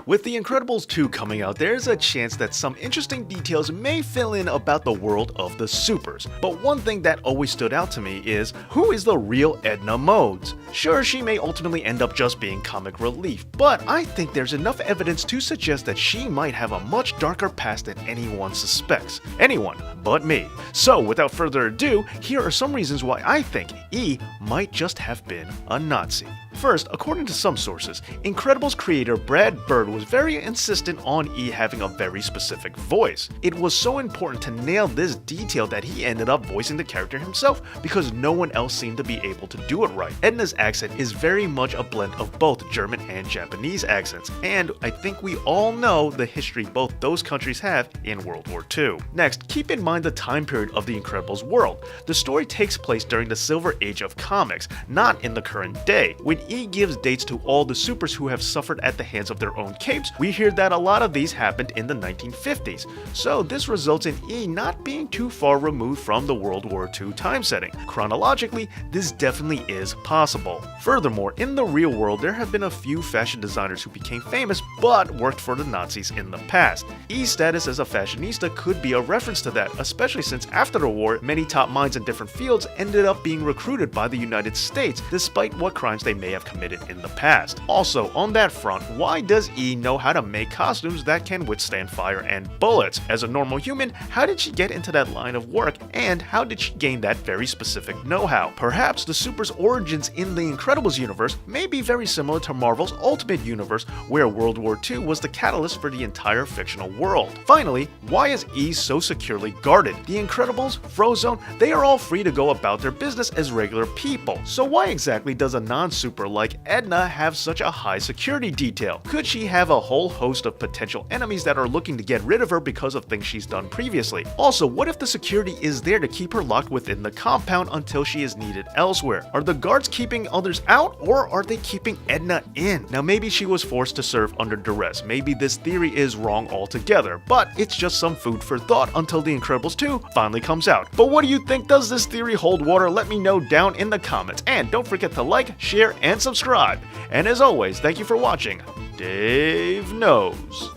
With The Incredibles 2 coming out, there's a chance that some interesting details may fill in about the world of the supers. But one thing that always stood out to me is, who is the real Edna Modes? Sure, she may ultimately end up just being comic relief, but I think there's enough evidence to suggest that she might have a much darker past than anyone suspects. Anyone but me. So without further ado, here are some reasons why I think E might just have been a Nazi. First, according to some sources, Incredibles creator Brad Bird was very insistent on E having a very specific voice. It was so important to nail this detail that he ended up voicing the character himself because no one else seemed to be able to do it right. Edna's accent is very much a blend of both German and Japanese accents, and I think we all know the history both those countries have in World War II. Next, keep in mind the time period of the Incredibles world. The story takes place during the Silver Age of comics, not in the current day. When E gives dates to all the supers who have suffered at the hands of their own capes, we hear that a lot of these happened in the 1950s, so this results in E not being too far removed from the World War II time setting. Chronologically, this definitely is possible. Furthermore, in the real world, there have been a few fashion designers who became famous but worked for the Nazis in the past. E's status as a fashionista could be a reference to that, especially since after the war, many top minds in different fields ended up being recruited by the United States, despite what crimes they may have committed in the past. Also, on that front, why does E know how to make costumes that can withstand fire and bullets? As a normal human, how did she get into that line of work, and how did she gain that very specific know-how? Perhaps the super's origins in the Incredibles universe may be very similar to Marvel's Ultimate Universe, where World War II was the catalyst for the entire fictional world. Finally, why is E so securely guarded? The Incredibles, Frozone, they are all free to go about their business as regular people. So why exactly does a non-super like Edna have such a high security detail? Could she have a whole host of potential enemies that are looking to get rid of her because of things she's done previously? Also, what if the security is there to keep her locked within the compound until she is needed elsewhere? Are the guards keeping others out, or are they keeping Edna in? Now maybe she was forced to serve under duress, maybe this theory is wrong altogether, but it's just some food for thought until The Incredibles 2 finally comes out. But what do you think? Does this theory hold water? Let me know down in the comments, and don't forget to like, share, and subscribe. And as always, thank you for watching. Dave Knows.